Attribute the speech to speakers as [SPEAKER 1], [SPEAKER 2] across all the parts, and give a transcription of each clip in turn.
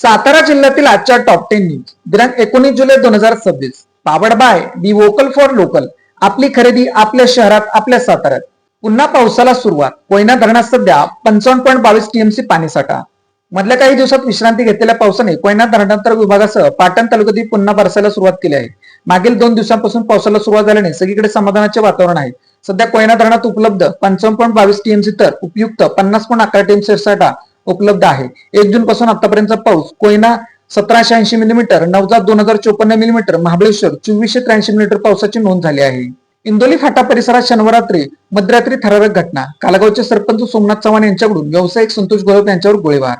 [SPEAKER 1] सातारा जिल्ह्यातील आजच्या top 10 news दिनांक 19 जुलै 2026. Powered by be vocal for local. आपली खरेदी आपल्या शहरात, आपल्या साताऱ्यात. पुन्हा पावसाला सुरुवात. कोयना धरणात सध्या 55.22 टीएमसी पाणीसाठा. मधल्या काही दिवसात विश्रांती घेतलेल्या पावसाने कोयना धरणांतर विभागासह पाटण तालुक्यात पुन्हा बरसायला सुरुवात केली आहे. मागील 2 दिवसांपासून पावसाला सुरुवात झाल्याने सगळीकडे समाधानाचे वातावरण आहे. सध्या कोयना धरणात उपलब्ध 55.22 टीएमसी तर उपयुक्त 50.11 टीएमसी साठा उपलब्ध आहे. 1 जून पासून आतापर्यंतचा पाऊस कोयना 1780 मिलीमीटर, नवजात 2054 मिलीमीटर, महाबळेश्वर 2483 मिलीमीटर पावसाची नोंद झाली आहे. इंदोली फाटा परिसरात शनिवार मध्यरात्री थरारक घटना. कालगावचे सरपंच सोमनाथ चव्हाण यांच्याकडून व्यावसायिक संतोष गोरप यांच्यावर गोळीबार.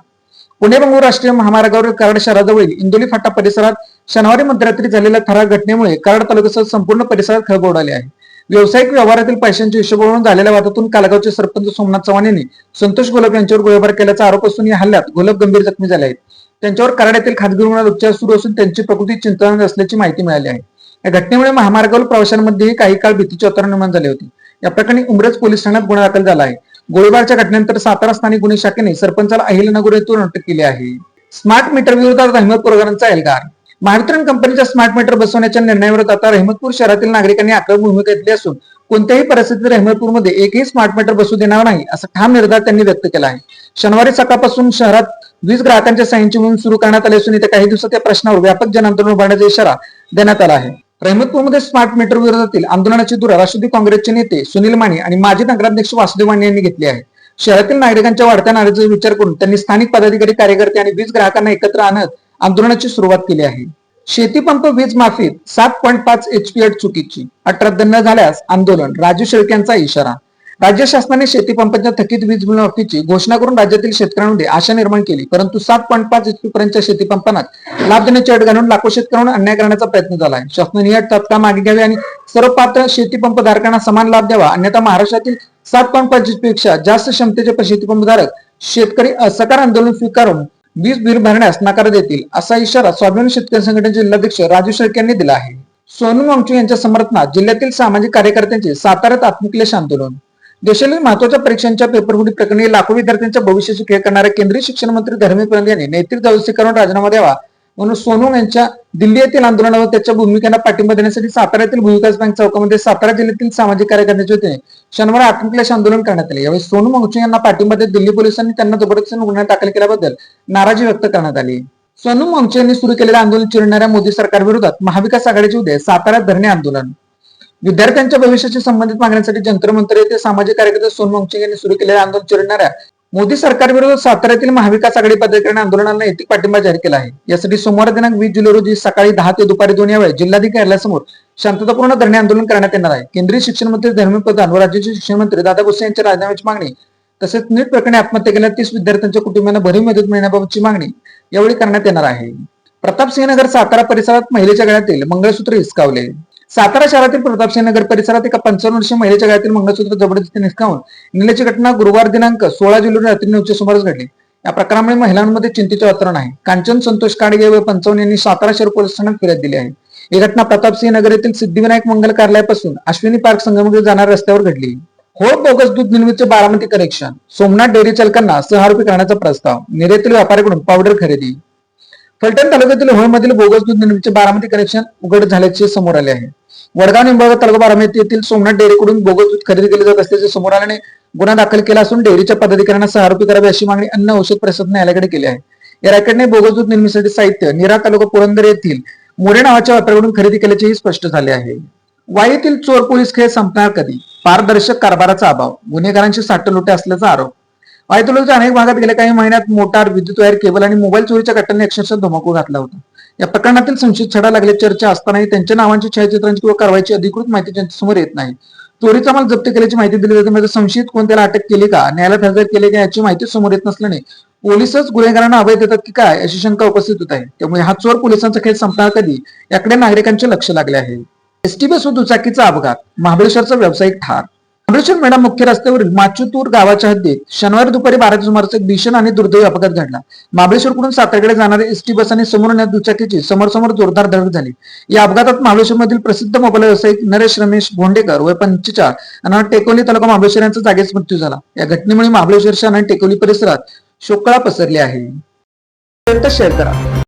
[SPEAKER 1] पुणे बंगळूर राष्ट्रीय महामार्गावरील कराड शहराजवळील इंदोली फाटा परिसरात शनिवारी मध्यरात्री झालेल्या थरारक घटनेमुळे कराड तालुक्यासह संपूर्ण परिसरात खळबळ उडाली आहे. व्यावसायिक व्यवहारातील पैशांच्या हिशोबावरून झालेल्या वादातून कालगावचे सरपंच सोमनाथ चव्हाण यांनी संतोष गोलप यांच्यावर गोळीबार केल्याचा आरोप असून या हल्ल्यात गोलप गंभीर जखमी झाले आहेत. त्यांच्यावर कराड येथील खासगी रुग्णालयात उपचार सुरू असून त्यांची प्रकृती चिंताजनक असल्याची माहिती मिळाली आहे. या घटनेमुळे महामार्गावर प्रवाशांमध्येही काही काळ भीतीचे वातावरण निर्माण झाले होते. या प्रकरणी उमरज पोलीस ठाण्यात गुन्हा दाखल झाला आहे. गोळीबारच्या घटनेनंतर सातारा स्थानिक गुन्हे शाखेने सरपंचाला अहिल्यानगर येथून अटक केली आहे. स्मार्ट मीटर विरोधात रहमतपूरकरांचा एल्गार. महावितरण कंपनीच्या स्मार्ट मीटर बसवण्याच्या निर्णयाविरोधात आता रहमतपूर शहरातील नागरिकांनी आक्रमक भूमिका घेतली असून कोणत्याही परिस्थितीत रहमतपूरमध्ये एकही स्मार्ट मीटर बसू देणार नाही असा ठाम निर्धार त्यांनी व्यक्त केला आहे. शनिवारी सकाळपासून शहरात वीज ग्राहकांच्या सह्यांची मोहीम सुरू करण्यात आली असून येत्या काही दिवसात या प्रश्नावर व्यापक जनआंदोलन उभारण्याचा इशारा देण्यात आला आहे. रहमतपूरमध्ये स्मार्ट मीटर विरोधातील आंदोलनाची धुरा राष्ट्रवादी काँग्रेसचे नेते सुनील माने आणि माजी नगराध्यक्ष वासुदेव माने यांनी घेतली आहे. शहरातील नागरिकांच्या वाढत्या नाराजीचा विचार करून त्यांनी स्थानिक पदाधिकारी, कार्यकर्ते आणि वीज ग्राहकांना एकत्र आणत आंदोलनाची सुरुवात केली आहे. शेतीपंप वीज माफीत 7.5 HP अट चुकीची, अट रद्द न झाल्यास आंदोलन. राजू शेळके यांचा इशारा. राज्य शासनाने शेतीपंपांच्या थकीत वीज बिल माफीची घोषणा करून राज्यातील शेतकऱ्यांमध्ये आशा निर्माण केली, परंतु 7.5 HP पर्यंतच्या शेतीपंपांना लाभ देण्याची अट घालून लाखो शेतकऱ्यांना अन्याय करण्याचा प्रयत्न झाला आहे. शासनाने ही अट तात्काळ मागे घ्यावी आणि सर्व पात्र शेतीपंप धारकांना समान लाभ द्यावा, अन्यथा महाराष्ट्रातील 7.5 HP पेक्षा जास्त क्षमतेचे शेतीपंप धारक शेतकरी असहकार आंदोलन स्वीकारून वीज बिल भरण्यास नकार देतील, असा इशारा स्वाभिमानी शेतकरी संघटनेचे जिल्हाध्यक्ष राजू शेळके यांनी दिला आहे. सोनू वांगचुक यांच्या समर्थनात जिल्ह्यातील सामाजिक कार्यकर्त्यांचे साताऱ्यात आत्मक्लेश आंदोलन. देशातील महत्वाच्या परीक्षांच्या पेपरफुटी प्रकरणी लाखो विद्यार्थ्यांच्या भविष्याची खेळ करणाऱ्या केंद्रीय शिक्षण मंत्री धर्मेंद्र प्रधान यांनी नैतिक जबाबदारी करून राजीनामा द्यावा म्हणून सोनू यांच्या दिल्ली येथील आंदोलनावर त्याच्या भूमिकेला पाठिंबा देण्यासाठी साताऱ्यातील भूविकास बँक चौकामध्ये सातारा जिल्ह्यातील सामाजिक कार्यकर्त्यांच्या वतीने शनिवारी आत्मक्लेश आंदोलन करण्यात आले. यावेळी सोनू वांगचुक यांना पाठिंबा देत दिल्ली पोलिसांनी त्यांना जबरदस्तीने गुन्हा दाखल केल्याबद्दल नाराजी व्यक्त करण्यात आली. सोनू वांगचुक यांनी सुरू केलेल्या आंदोलन चिरडणाऱ्या मोदी सरकार विरोधात महाविकास आघाडीचे उद्या साताऱ्यात धरणे आंदोलन. विद्यार्थ्यांच्या भविष्याशी संबंधित मागण्यांसाठी जंतर मंतर येथे सामाजिक कार्यकर्ते सोनू वांगचुक यांनी सुरू केलेल्या आंदोलन चिरडणाऱ्या मोदी सरकार विरोधात साताऱ्यातील महाविकास आघाडी पदाधिकारी आंदोलनाला नैतिक पाठिंबा जाहीर केला आहे. यासाठी सोमवार दिनांक 20 जुलै रोजी सकाळी 10 ते दुपारी 2 या वेळेस जिल्हाधिकारी कार्यालयासमोर शांततापूर्ण धरणे आंदोलन करण्यात येणार आहे. केंद्रीय शिक्षण मंत्री धर्मेंद्र प्रधान व राज्याचे शिक्षण मंत्री दादा भुसे यांच्या राजीनाम्याची मागणी तसेच नीट प्रकरणी आत्महत्या केलेल्या 30 विद्यार्थ्यांच्या कुटुंबांना भरीव मदत मिळण्याबाबतची मागणी यावेळी करण्यात येणार आहे. प्रतापसिंहनगर सातारा परिसरात महिलेच्या गळ्यातील मंगळसूत्र हिसकावले. सातारा शहरातील प्रतापसिंहनगर परिसरात एका 55 वर्षीय महिलेच्या गळ्यातील मंगळसूत्र जबरदस्तीने हिसकावून नेल्याची घटना गुरुवार दिनांक 16 जुलै रात्री 9च्या सुमारास घडली. या प्रकारामुळे महिलांमध्ये चिंतेचे वातावरण आहे. कांचन संतोष काडगे व 55 यांनी सातारा शहर पोलीस ठाण्यात फिर्याद दिली आहे. ही घटना प्रतापसिंहनगर येथील सिद्धिविनायक मंगल कार्यालयापासून अश्विनी पार्क संगममध्ये जाणाऱ्या रस्त्यावर घडली. होळ बोगस दूध निर्मितीचे बारामती कनेक्शन. सोमनाथ डेअरी चालकांना सहआरोपी करण्याचा प्रस्ताव. निर्यातील व्यापाऱ्याकडून पावडर खरेदी. फलटण तालुक्यातील होळमधील बोगस दूध निर्मितीचे बारामती कनेक्शन उघड झाल्याचे समोर आले आहे. वडगाव निंबाळकर तालुका बारामती येथील सोमनाथ डेअरीकडून बोगस दूध खरेदी केले जात असल्याचे समोर आल्याने गुन्हा दाखल केला असून डेअरीच्या पदाधिकाऱ्यांना सहआरोपी करावे अशी मागणी अन्न औषध परिषद न्यायालयाकडे केली आहे. या रॅकेटने बोगस दूध निर्मितीसाठी साहित्य निरा तालुका पुरंदर येथील मोरे नावाच्या व्यापाऱ्याकडून खरेदी केल्याचेही स्पष्ट झाले आहे. वाईतील चोर पोलीस खेळ संपणार कधी? पारदर्शक कारभाराचा अभाव, गुन्हेगारांची साठलोटे असल्याचा आरोप. वाई तालुक्याच्या अनेक भागात गेल्या काही महिन्यात मोटार, विद्युत वायर, केबल आणि मोबाईल चोरीच्या घटनांनी अक्षरशः धुमाकूळ घातला होता. या प्रकरणातील संशयित छडा लागल्याची चर्चा असतानाही त्यांच्या नावांची छायाचित्रांची किंवा कारवाईची अधिकृत माहिती त्यांच्यासमोर येत नाही. चोरीचा माल जप्त केल्याची माहिती दिली जाते, म्हणजे संशयित कोण त्याला अटक केली का, न्यायालयात हजर केले का याची माहिती समोर येत नसल्याने पोलिसच गुन्हेगारांना अभय देतात की काय अशी शंका उपस्थित होत आहे. त्यामुळे हा चोर पोलिसांचा खेळ संपणार कधी याकडे नागरिकांचे लक्ष लागले आहे. एसटी बस व दुचाकीचा अपघात. महाबळेश्वरचा व्यावसायिक ठार. महाबळेश्वर मेढा मुख्य रस्त्यावरील माचुतूर गावाच्या हद्दीत शनिवारी दुपारी 12च्या सुमारास एक भीषण आणि दुर्दैवी अपघात घडला. महाबळेश्वरकडून साताऱ्याकडे जाणारी एसटी बस आणि समोरून या दुचाकीची समोर जोरदार धडक झाली. या अपघातात महाबळेश्वरमधील प्रसिद्ध मोबाईल व्यावसायिक नरेश रमेश भोंडेकर वय 45 आणि टेकोली तालुका महाबळेश्वर यांचा जागीच मृत्यू झाला. या घटनेमुळे महाबळेश्वर शहर आणि टेकोली परिसरात शोककळा पसरली आहे. शेअर करा.